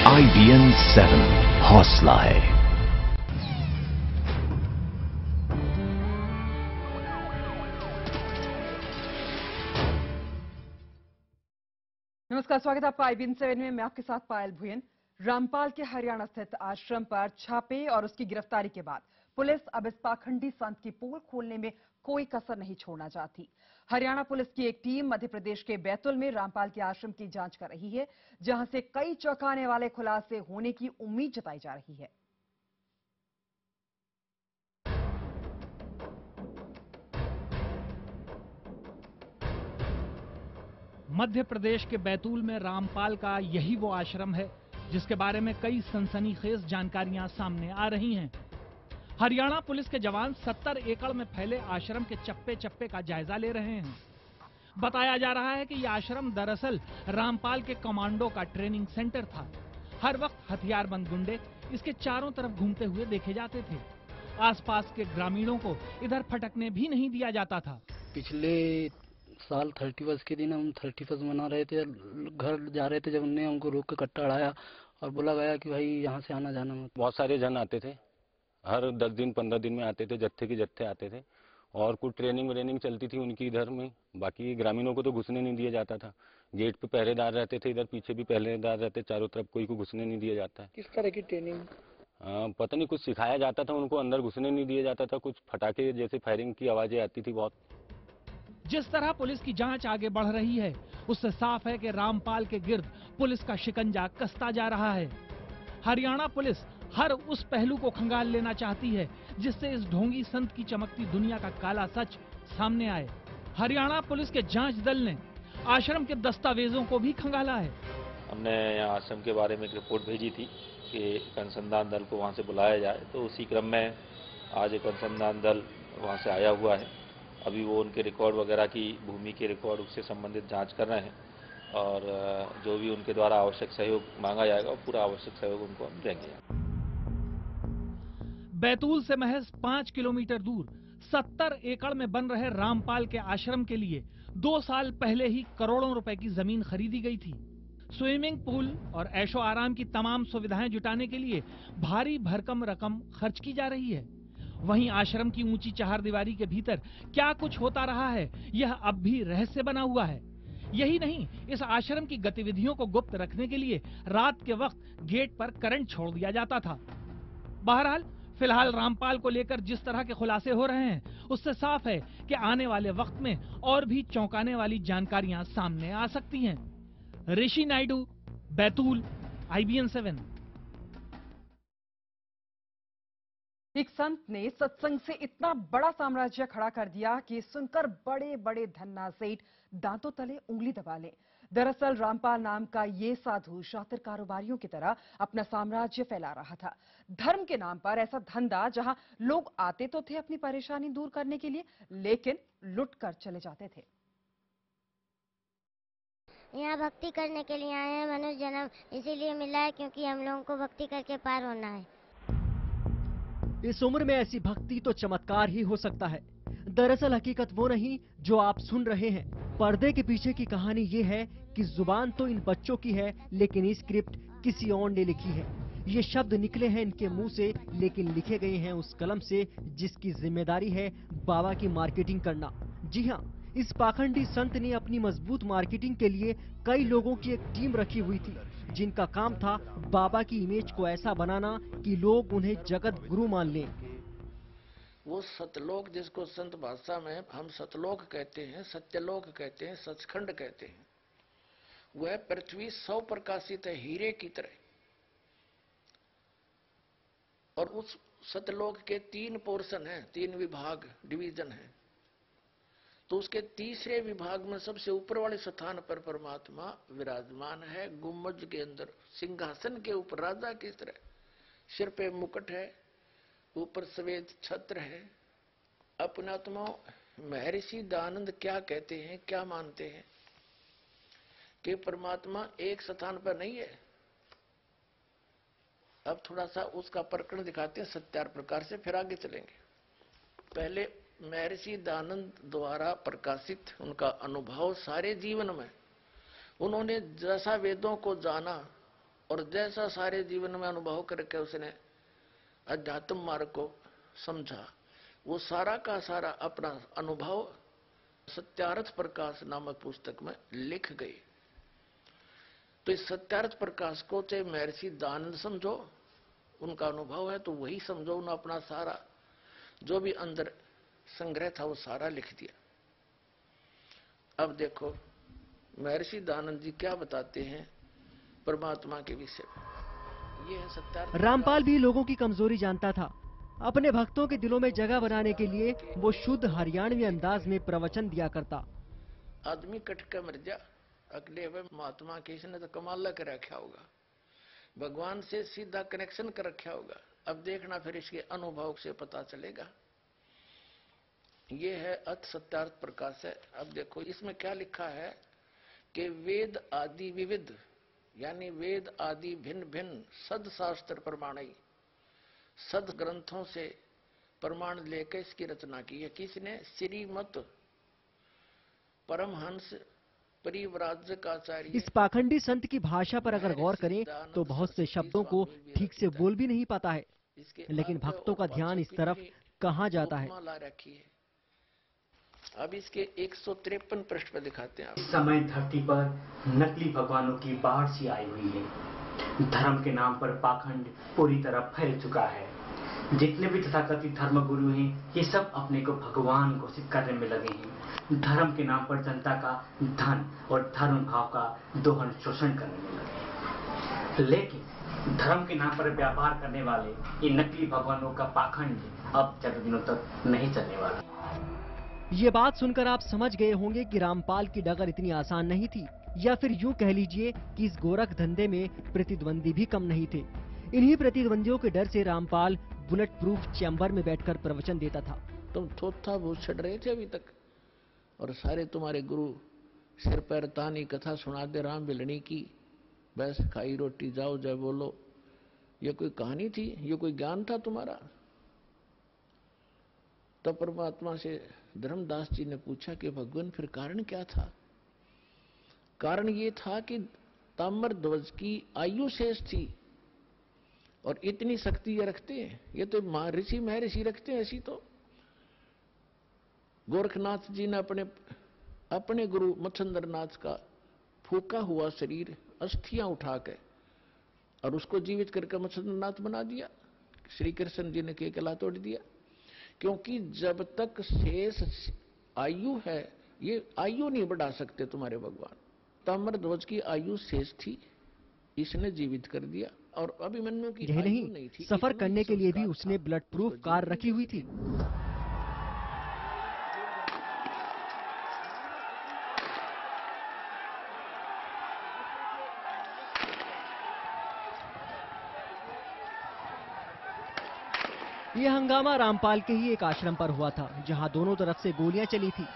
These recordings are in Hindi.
IBN 7 हौसला है। नमस्कार, स्वागत है आपका IBN 7 में। मैं आपके साथ पायल भुयन। रामपाल के हरियाणा स्थित आश्रम पर छापे और उसकी गिरफ्तारी के बाद पुलिस अब इस पाखंडी संत की पोल खोलने में कोई कसर नहीं छोड़ना चाहती। हरियाणा पुलिस की एक टीम मध्य प्रदेश के बैतूल में रामपाल के आश्रम की जांच कर रही है, जहां से कई चौंकाने वाले खुलासे होने की उम्मीद जताई जा रही है। मध्य प्रदेश के बैतूल में रामपाल का यही वो आश्रम है जिसके बारे में कई सनसनीखेज जानकारियां सामने आ रही हैं। हरियाणा पुलिस के जवान 70 एकड़ में फैले आश्रम के चप्पे चप्पे का जायजा ले रहे हैं। बताया जा रहा है कि यह आश्रम दरअसल रामपाल के कमांडो का ट्रेनिंग सेंटर था। हर वक्त हथियारबंद गुंडे इसके चारों तरफ घूमते हुए देखे जाते थे। आसपास के ग्रामीणों को इधर फटकने भी नहीं दिया जाता था। पिछले साल 31 के दिन हम 31 मना रहे थे, घर जा रहे थे, जब उनने हमको रोक के कट्टा अड़ाया और बोला गया कि भाई यहाँ से आना जाना मत। बहुत सारे जन आते थे, हर 10 दिन 15 दिन में आते थे, जत्थे के जत्थे आते थे और कुछ ट्रेनिंग व्रेनिंग चलती थी उनकी इधर में। बाकी ग्रामीणों को तो घुसने नहीं दिया जाता था। गेट पे पहरेदार रहते थे, इधर पीछे भी पहरेदार रहते, चारों तरफ कोई को घुसने नहीं दिया जाता है। किस तरह की ट्रेनिंग? पता नहीं, कुछ सिखाया जाता था उनको, अंदर घुसने नहीं दिया जाता था। कुछ फटाके जैसे फायरिंग की आवाजें आती थी बहुत। जिस तरह पुलिस की जांच आगे बढ़ रही है उससे साफ है कि रामपाल के गिर्द पुलिस का शिकंजा कसता जा रहा है। हरियाणा पुलिस हर उस पहलू को खंगाल लेना चाहती है जिससे इस ढोंगी संत की चमकती दुनिया का काला सच सामने आए। हरियाणा पुलिस के जांच दल ने आश्रम के दस्तावेजों को भी खंगाला है। हमने यहाँ आश्रम के बारे में एक रिपोर्ट भेजी थी कि एक अनुसंधान दल को वहाँ से बुलाया जाए, तो उसी क्रम में आज एक अनुसंधान दल वहाँ से आया हुआ है। अभी वो उनके रिकॉर्ड वगैरह की, भूमि के रिकॉर्ड उससे संबंधित जांच कर रहे हैं और जो भी उनके द्वारा आवश्यक सहयोग मांगा जाएगा वो पूरा आवश्यक सहयोग उनको हम देंगे। बैतूल से महज 5 किलोमीटर दूर 70 एकड़ में बन रहे रामपाल के आश्रम के लिए 2 साल पहले ही करोड़ों रुपए की जमीन खरीदी गई थी। स्विमिंग पूल और ऐशो आराम की तमाम सुविधाएं जुटाने के लिए भारी भरकम रकम खर्च की जा रही है। वहीं आश्रम की ऊंची चहारदीवारी के भीतर क्या कुछ होता रहा है यह अब भी रहस्य बना हुआ है। यही नहीं, इस आश्रम की गतिविधियों को गुप्त रखने के लिए रात के वक्त गेट पर करंट छोड़ दिया जाता था। बहरहाल फिलहाल रामपाल को लेकर जिस तरह के खुलासे हो रहे हैं उससे साफ है कि आने वाले वक्त में और भी चौंकाने वाली जानकारियां सामने आ सकती हैं। ऋषि नायडू, बैतूल, IBN 7। एक संत ने सत्संग से इतना बड़ा साम्राज्य खड़ा कर दिया कि सुनकर बड़े बड़े धन्ना सेठ दांतों तले उंगली दबा लें। दरअसल रामपाल नाम का ये साधु शातिर कारोबारियों की तरह अपना साम्राज्य फैला रहा था। धर्म के नाम पर ऐसा धंधा जहां लोग आते तो थे अपनी परेशानी दूर करने के लिए, लेकिन लुट कर चले जाते थे। यहाँ भक्ति करने के लिए आए हैं। मनुष्य जन्म इसीलिए मिला है क्योंकि हम लोगों को भक्ति करके पार होना है। इस उम्र में ऐसी भक्ति तो चमत्कार ही हो सकता है। दरअसल हकीकत वो नहीं जो आप सुन रहे हैं। पर्दे के पीछे की कहानी ये है कि जुबान तो इन बच्चों की है, लेकिन ये स्क्रिप्ट किसी और ने लिखी है। ये शब्द निकले हैं इनके मुंह से, लेकिन लिखे गए हैं उस कलम से जिसकी जिम्मेदारी है बाबा की मार्केटिंग करना। जी हाँ, इस पाखंडी संत ने अपनी मजबूत मार्केटिंग के लिए कई लोगों की एक टीम रखी हुई थी, जिनका काम था बाबा की इमेज को ऐसा बनाना कि लोग उन्हें जगत गुरु मान लें। वो सतलोक, जिसको संत भाषा में हम सतलोक कहते हैं, सत्यलोक कहते हैं, सचखंड कहते हैं, वह पृथ्वी 100 प्रकाशित है हीरे की तरह। और उस सतलोक के 3 पोर्शन हैं, 3 विभाग, डिवीजन हैं। तो उसके तीसरे विभाग में सबसे ऊपर वाले स्थान पर परमात्मा विराजमान है, गुम्बज के अंदर सिंहासन के ऊपर राजा की तरह। सिर पे मुकुट है, ऊपर सफेद छत्र है। अपने आत्मा महर्षि दयानंद क्या कहते हैं, क्या मानते हैं कि परमात्मा एक स्थान पर नहीं है। अब थोड़ा सा उसका प्रकरण दिखाते हैं 7 प्रकार से, फिर आगे चलेंगे। पहले महर्षि दयानंद द्वारा प्रकाशित उनका अनुभव सारे जीवन में, उन्होंने जैसा वेदों को जाना और जैसा सारे जीवन में अनुभव करके उसने अध्यात्म मार्ग को समझा, वो सारा का सारा अपना अनुभव सत्यार्थ प्रकाश नामक पुस्तक में लिख गए। तो इस सत्यार्थ प्रकाश को चाहे महर्षि दयानंद समझो, उनका अनुभव है, तो वही समझो। उन्होंने अपना सारा जो भी अंदर संग्रह था वो सारा लिख दिया। अब देखो महर्षि दयानंद जी क्या बताते हैं परमात्मा के विषय में। ये है सत्यार्थ। रामपाल भी लोगों की कमजोरी जानता था। अपने भक्तों के दिलों में जगह बनाने के लिए वो शुद्ध हरियाणवी अंदाज में प्रवचन दिया करता। आदमी कट के मर जा, अगले हुए महात्मा के इसने तो कमाल कर रखा होगा, भगवान से सीधा कनेक्शन कर रखा होगा। अब देखना फिर इसके अनुभव से पता चलेगा। ये है अथ सत्यार्थ प्रकाश है। अब देखो इसमें क्या लिखा है कि वेद आदि विविध, यानी वेद आदि भिन्न भिन्न सद शास्त्र प्रमाणी, सद ग्रंथों से प्रमाण लेकर इसकी रचना की है। किसने? श्रीमत परमहंस परिव्राजकाचार्य। इस पाखंडी संत की भाषा पर अगर गौर करें तो बहुत से शब्दों को ठीक से बोल भी नहीं पाता है, लेकिन भक्तों का ध्यान इस तरफ कहाँ जाता है। अब इसके 153 पृष्ठ पर दिखाते हैं। इस समय धरती पर नकली भगवानों की बाढ़ सी आई हुई है। धर्म के नाम पर पाखंड पूरी तरह फैल चुका है। जितने भी तथाकथित धर्मगुरु हैं, ये सब अपने को भगवान घोषित करने में लगे हैं। धर्म के नाम पर जनता का धन और धर्म भाव का दोहन शोषण करने में लगे हैं। लेकिन धर्म के नाम पर व्यापार करने वाले ये नकली भगवानों का पाखंड अब ज्यादा दिनों तक नहीं चलने वाला। ये बात सुनकर आप समझ गए होंगे कि रामपाल की डगर इतनी आसान नहीं थी, या फिर यूं कह लीजिए कि इस गोरख धंधे में प्रतिद्वंदी भी कम नहीं थे। इन्हीं प्रतिद्वंदियों के डर से रामपाल बुलेट प्रूफ चैम्बर में बैठकर प्रवचन देता था। तुम थोथा बहुत छड़ रहे थे अभी तक, और सारे तुम्हारे गुरु सिर पैर तानी कथा सुना दे राम बिलनी की, बस खाई रोटी जाओ जय बोलो। ये कोई कहानी थी? ये कोई ज्ञान था तुम्हारा? तब परमात्मा से धर्मदास जी ने पूछा कि भगवान फिर कारण क्या था? कारण ये था कि ताम्र ध्वज की आयु शेष थी, और इतनी शक्ति ये रखते हैं, ये तो ऋषि महर्षि रखते हैं। ऐसी तो गोरखनाथ जी ने अपने गुरु मच्छंद्रनाथ का फूका हुआ शरीर अस्थियां उठा के और उसको जीवित करके मच्छंद्रनाथ बना दिया। श्री कृष्ण जी ने केकला तोड़ दिया, क्योंकि जब तक शेष आयु है ये आयु नहीं बढ़ा सकते तुम्हारे भगवान। ताम्र ध्वज की आयु शेष थी, इसने जीवित कर दिया। और अभिमन्यु की यही आयु नहीं, थी, सफर करने के लिए भी उसने बुलेट प्रूफ कार रखी हुई थी। ये हंगामा रामपाल के ही एक आश्रम पर हुआ था, जहां दोनों तरफ से गोलियां चली थी।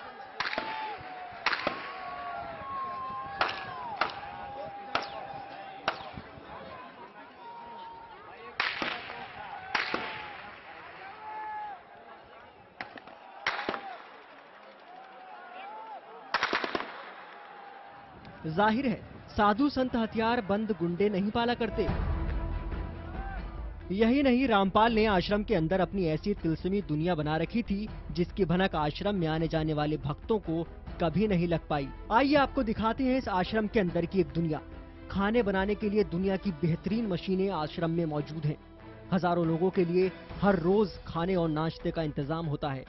जाहिर है साधु संत हथियार बंद गुंडे नहीं पाला करते। यही नहीं, रामपाल ने आश्रम के अंदर अपनी ऐसी तिलस्मी दुनिया बना रखी थी जिसकी भनक आश्रम में आने जाने वाले भक्तों को कभी नहीं लग पाई। आइए आपको दिखाते हैं इस आश्रम के अंदर की एक दुनिया। खाने बनाने के लिए दुनिया की बेहतरीन मशीनें आश्रम में मौजूद हैं। हजारों लोगों के लिए हर रोज खाने और नाश्ते का इंतजाम होता है।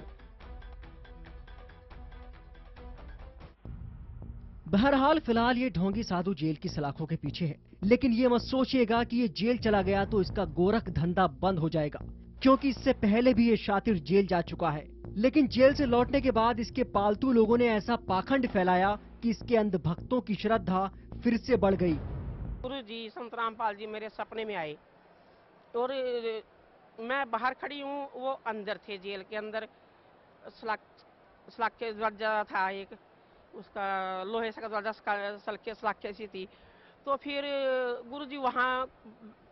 बहरहाल फिलहाल ये ढोंगी साधु जेल की सलाखों के पीछे है, लेकिन ये मत सोचिएगा कि ये जेल चला गया तो इसका गोरख धंधा बंद हो जाएगा, क्योंकि इससे पहले भी ये शातिर जेल जा चुका है। लेकिन जेल से लौटने के बाद इसके पालतू लोगों ने ऐसा पाखंड फैलाया कि इसके अंध भक्तों की श्रद्धा फिर से बढ़ गई। गुरु जी संत रामपाल जी मेरे सपने में आए और मैं बाहर खड़ी हूँ, वो अंदर थे जेल के अंदर। सलाखे दरवाजा था एक, उसका लोहे का दरवाजा सलाखे सी थी। तो फिर गुरुजी वहाँ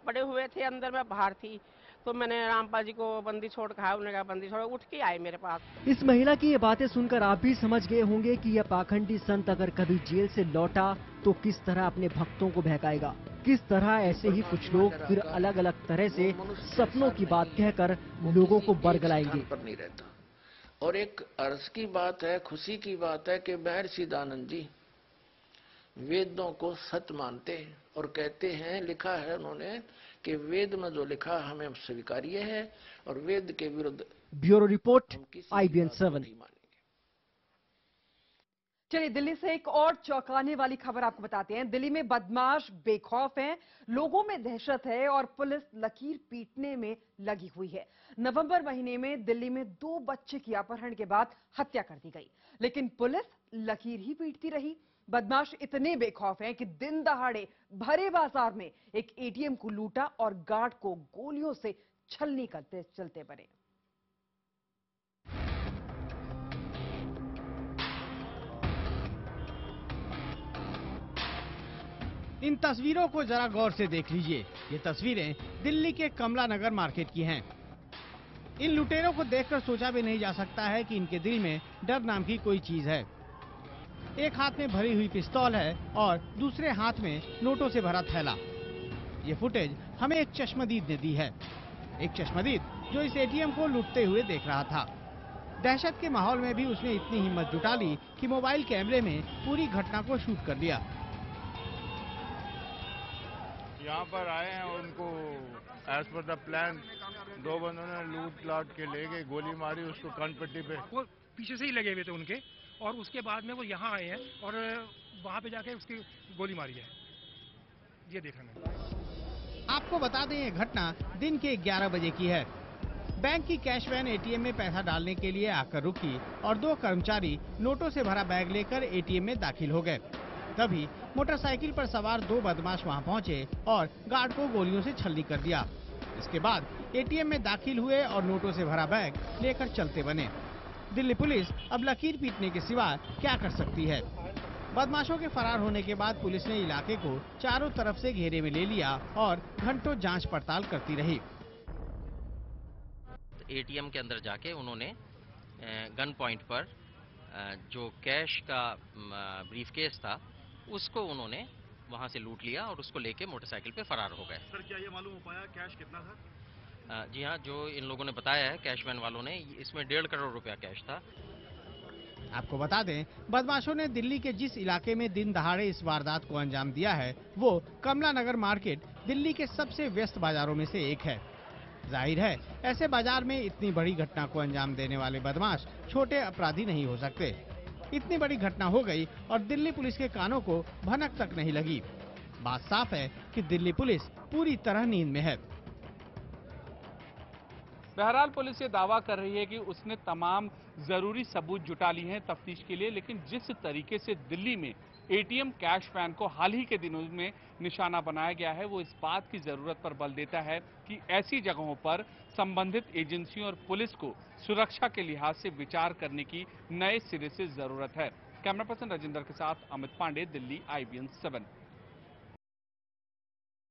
पड़े हुए थे, अंदर मैं बाहर थी। तो मैंने रामपाल जी को बंदी छोड़ कहा, उन्होंने कहा बंदी छोड़, उठ के आए मेरे पास। इस महिला की ये बातें सुनकर आप भी समझ गए होंगे कि यह पाखंडी संत अगर कभी जेल से लौटा तो किस तरह अपने भक्तों को बहकाएगा। किस तरह ऐसे ही कुछ लोग फिर अलग अलग तरह से सपनों की बात कहकर लोगों को बरगलाएंगे। नहीं रहता। और एक अर्ज की बात है, खुशी की बात है कि महर्षि दयानंद जी वेदों को सत्य मानते हैं और कहते हैं, लिखा है उन्होंने कि वेद में जो लिखा हमें स्वीकार्य है और वेद के विरुद्ध। Bureau report, IBN 7। चलिए दिल्ली से एक और चौंकाने वाली खबर आपको बताते हैं। दिल्ली में बदमाश बेखौफ हैं, लोगों में दहशत है और पुलिस लकीर पीटने में लगी हुई है। नवंबर महीने में दिल्ली में 2 बच्चे की अपहरण के बाद हत्या कर दी गई, लेकिन पुलिस लकीर ही पीटती रही। बदमाश इतने बेखौफ हैं कि दिन दहाड़े भरे बाजार में एक ATM को लूटा और गार्ड को गोलियों से छलनी करते चलते बने। इन तस्वीरों को जरा गौर से देख लीजिए। ये तस्वीरें दिल्ली के कमला नगर मार्केट की हैं। इन लुटेरों को देखकर सोचा भी नहीं जा सकता है कि इनके दिल में डर नाम की कोई चीज है। एक हाथ में भरी हुई पिस्तौल है और दूसरे हाथ में नोटों से भरा थैला। ये फुटेज हमें एक चश्मदीद ने दी है। एक चश्मदीद जो इस ATM को लूटते हुए देख रहा था। दहशत के माहौल में भी उसने इतनी हिम्मत जुटा ली कि मोबाइल कैमरे में पूरी घटना को शूट कर लिया। यहाँ पर आए हैं, उनको एज पर द प्लान 2 बंदों ने लूट लाट के ले गए, गोली मारी उसको कानपट्टी पे। वो पीछे से ही लगे हुए थे उनके, और उसके बाद में वो यहाँ आए हैं और वहाँ पे जाके उसकी गोली मारी है। ये देखा मैंने। आपको बता दें, ये घटना दिन के 11 बजे की है। बैंक की कैश वैन ATM में पैसा डालने के लिए आकर रुकी और 2 कर्मचारी नोटों से भरा बैग लेकर ATM में दाखिल हो गए। तभी मोटरसाइकिल पर सवार 2 बदमाश वहां पहुंचे और गार्ड को गोलियों से छलनी कर दिया। इसके बाद ATM में दाखिल हुए और नोटों से भरा बैग लेकर चलते बने। दिल्ली पुलिस अब लकीर पीटने के सिवा क्या कर सकती है। बदमाशों के फरार होने के बाद पुलिस ने इलाके को चारों तरफ से घेरे में ले लिया और घंटों जांच पड़ताल करती रही। ATM के अंदर जाके उन्होंने गन पॉइंट पर जो कैश का ब्रीफकेस था उसको उन्होंने वहां से लूट लिया और उसको लेके मोटरसाइकिल पे फरार हो गए। सर, क्या ये मालूम हो पाया कैश कितना था? जी हाँ, जो इन लोगों ने बताया है कैश वैन वालों ने, इसमें 1.5 करोड़ रुपया कैश था। आपको बता दें, बदमाशों ने दिल्ली के जिस इलाके में दिन दहाड़े इस वारदात को अंजाम दिया है वो कमला नगर मार्केट दिल्ली के सबसे व्यस्त बाजारों में से एक है। जाहिर है, ऐसे बाजार में इतनी बड़ी घटना को अंजाम देने वाले बदमाश छोटे अपराधी नहीं हो सकते। इतनी बड़ी घटना हो गई और दिल्ली पुलिस के कानों को भनक तक नहीं लगी। बात साफ है कि दिल्ली पुलिस पूरी तरह नींद में है। बहरहाल पुलिस ये दावा कर रही है कि उसने तमाम जरूरी सबूत जुटा लिए हैं तफ्तीश के लिए, लेकिन जिस तरीके से दिल्ली में ATM कैश वैन को हाल ही के दिनों में निशाना बनाया गया है, वो इस बात की जरूरत पर बल देता है कि ऐसी जगहों पर संबंधित एजेंसियों और पुलिस को सुरक्षा के लिहाज से विचार करने की नए सिरे से जरूरत है। कैमरा पर्सन राजेंद्र के साथ अमित पांडे, दिल्ली, IBN 7।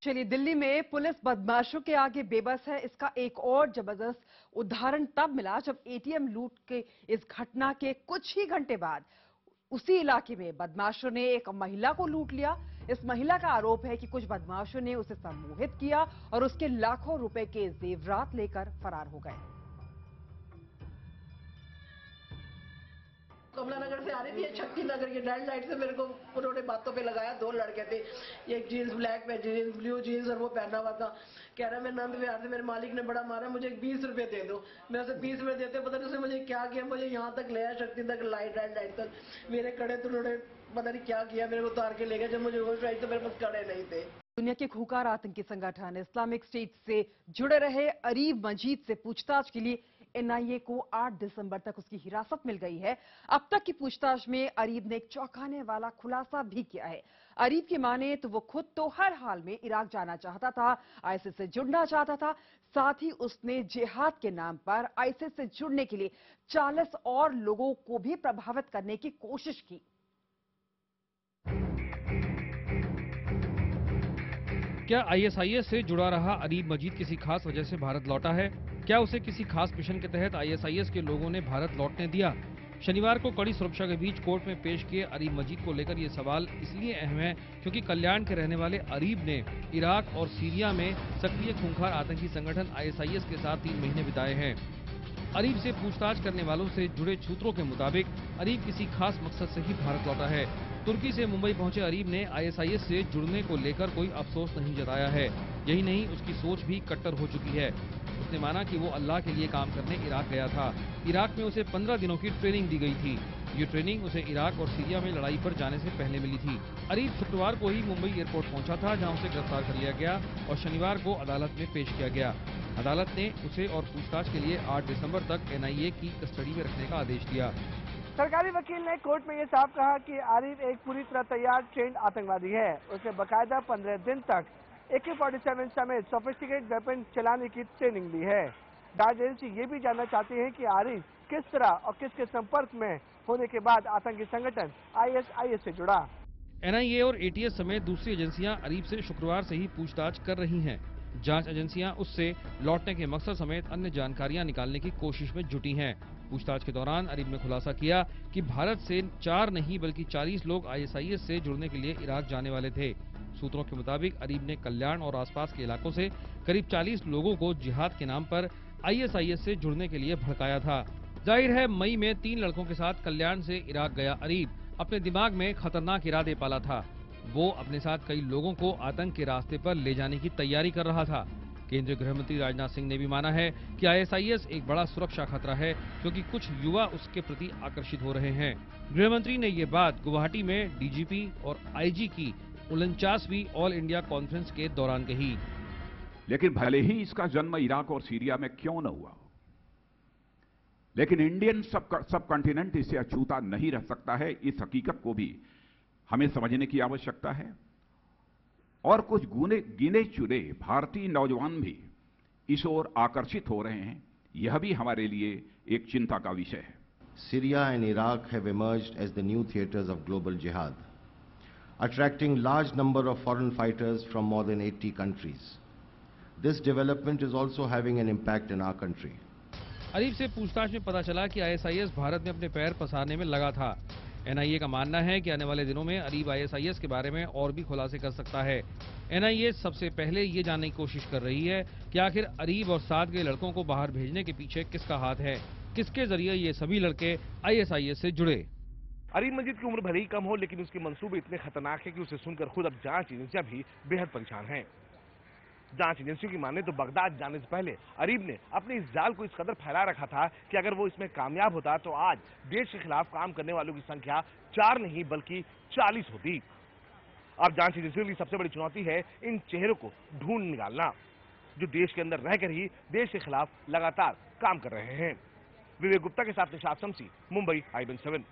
चलिए, दिल्ली में पुलिस बदमाशों के आगे बेबस है। इसका एक और जबरदस्त उदाहरण तब मिला जब ATM लूट के इस घटना के कुछ ही घंटे बाद उसी इलाके में बदमाशों ने एक महिला को लूट लिया। इस महिला का आरोप है कि कुछ बदमाशों ने उसे सम्मोहित किया और उसके लाखों रुपए के जेवरात लेकर फरार हो गए। कमला नगर से आ रही थी, शक्ति नगर के रेड लाइट से मेरे को उन्होंने बातों पे लगाया। 2 लड़के थे, एक जीन्स ब्लैक में जीन्स ब्लू जीन्स और वो पहना हुआ था। कह रहा मैं नंद विहार से, मेरे मालिक ने बड़ा मारा, मुझे 20 रुपए दे दो। मैं उसे 20 रुपए देते, पता नहीं उसने मुझे क्या किया, मुझे यहाँ तक ले आया, शक्ति तक लाइट रेड लाइट तक मेरे कड़े, तो उन्होंने पता नहीं क्या किया, मेरे को उतार के ले गया। जब मुझे होश आई तो मेरे पास कड़े नहीं थे। दुनिया के खूंखार आतंकी संगठन इस्लामिक स्टेट से जुड़े रहे अरीब मजीद से पूछताछ के लिए NIA को 8 दिसंबर तक उसकी हिरासत मिल गई है। अब तक की पूछताछ में अरीब ने एक चौंकाने वाला खुलासा भी किया है। अरीब की माने तो वो खुद तो हर हाल में इराक जाना चाहता था, ISIS से जुड़ना चाहता था। साथ ही उसने जिहाद के नाम पर ISIS से जुड़ने के लिए 40 और लोगों को भी प्रभावित करने की कोशिश की। क्या आईएसआईएस से जुड़ा रहा अरीब मजीद किसी खास वजह से भारत लौटा है? क्या उसे किसी खास मिशन के तहत आईएसआईएस के लोगों ने भारत लौटने दिया? शनिवार को कड़ी सुरक्षा के बीच कोर्ट में पेश किए अरीब मजीद को लेकर ये सवाल इसलिए अहम है क्योंकि कल्याण के रहने वाले अरीब ने इराक और सीरिया में सक्रिय खूंखार आतंकी संगठन आईएसआईएस के साथ 3 महीने बिताए हैं। अरीब से पूछताछ करने वालों से जुड़े सूत्रों के मुताबिक अरीब किसी खास मकसद से ही भारत लौटा है। तुर्की से मुंबई पहुंचे अरीब ने आईएसआईएस से जुड़ने को लेकर कोई अफसोस नहीं जताया है। यही नहीं, उसकी सोच भी कट्टर हो चुकी है। उसने माना कि वो अल्लाह के लिए काम करने इराक गया था। इराक में उसे 15 दिनों की ट्रेनिंग दी गई थी। ये ट्रेनिंग उसे इराक और सीरिया में लड़ाई पर जाने से पहले मिली थी। अरीब शुक्रवार को ही मुंबई एयरपोर्ट पहुंचा था, जहां उसे गिरफ्तार कर लिया गया और शनिवार को अदालत में पेश किया गया। अदालत ने उसे और पूछताछ के लिए 8 दिसंबर तक एनआईए की कस्टडी में रखने का आदेश दिया। सरकारी वकील ने कोर्ट में ये साफ कहा कि आरिफ एक पूरी तरह तैयार ट्रेंड आतंकवादी है। उसे बकायदा 15 दिन तक AK-47 समेत सोफिस्टिकेटेड वेपन चलाने की ट्रेनिंग ली है। जांच एजेंसी ये भी जानना चाहती है कि आरिफ किस तरह और किसके संपर्क में होने के बाद आतंकी संगठन ISIS से जुड़ा। एनआईए और ATS समेत दूसरी एजेंसियां अरीब से शुक्रवार से ही पूछताछ कर रही हैं। जांच एजेंसियां उससे लौटने के मकसद समेत अन्य जानकारियां निकालने की कोशिश में जुटी हैं। पूछताछ के दौरान अरीब ने खुलासा किया कि भारत से 4 नहीं बल्कि 40 लोग ISIS से जुड़ने के लिए इराक जाने वाले थे। सूत्रों के मुताबिक अरीब ने कल्याण और आसपास के इलाकों से करीब 40 लोगों को जिहाद के नाम पर ISIS से जुड़ने के लिए भड़काया था। जाहिर है, मई में 3 लड़कों के साथ कल्याण से इराक गया अरीब अपने दिमाग में खतरनाक इरादे पाला था। वो अपने साथ कई लोगों को आतंक के रास्ते पर ले जाने की तैयारी कर रहा था। केंद्रीय गृह मंत्री राजनाथ सिंह ने भी माना है कि ISIS एक बड़ा सुरक्षा खतरा है क्योंकि कुछ युवा उसके प्रति आकर्षित हो रहे हैं। गृह मंत्री ने ये बात गुवाहाटी में DGP और IG की 49वीं ऑल इंडिया कॉन्फ्रेंस के दौरान कही। लेकिन भले ही इसका जन्म इराक और सीरिया में क्यों न हुआ, लेकिन इंडियन सब कॉन्टिनेंट इसे अछूता नहीं रह सकता है। इस हकीकत को भी हमें समझने की आवश्यकता है और कुछ गिने चुने भारतीय नौजवान भी इस ओर आकर्षित हो रहे हैं। यह भी हमारे लिए एक चिंता का विषय है। Syria and Iraq have emerged as the new theaters of global jihad, attracting large number of foreign fighters from more than 80 countries. This development is also having an impact in our country. Areeb से पूछताछ में पता चला कि ISIS भारत में अपने पैर पसारने में लगा था। NIA का मानना है कि आने वाले दिनों में अरीब ISIS के बारे में और भी खुलासे कर सकता है। NIA सबसे पहले ये जानने की कोशिश कर रही है कि आखिर अरीब और साथ के लड़कों को बाहर भेजने के पीछे किसका हाथ है, किसके जरिए ये सभी लड़के ISIS से जुड़े। अरीब मजीद की उम्र भले ही कम हो, लेकिन उसके मंसूबे इतने खतरनाक है कि उसे सुनकर खुद अब जांच एजेंसियां भी बेहद परेशान हैं। जांच एजेंसियों की माने तो बगदाद जाने से पहले अरीब ने अपने इस जाल को इस कदर फैला रखा था कि अगर वो इसमें कामयाब होता तो आज देश के खिलाफ काम करने वालों की संख्या 4 नहीं बल्कि 40 होती। अब जांच एजेंसियों की सबसे बड़ी चुनौती है इन चेहरों को ढूंढ निकालना, जो देश के अंदर रहकर ही देश के खिलाफ लगातार काम कर रहे हैं। विवेक गुप्ता के साथ निशात शमसी, मुंबई, IBN7।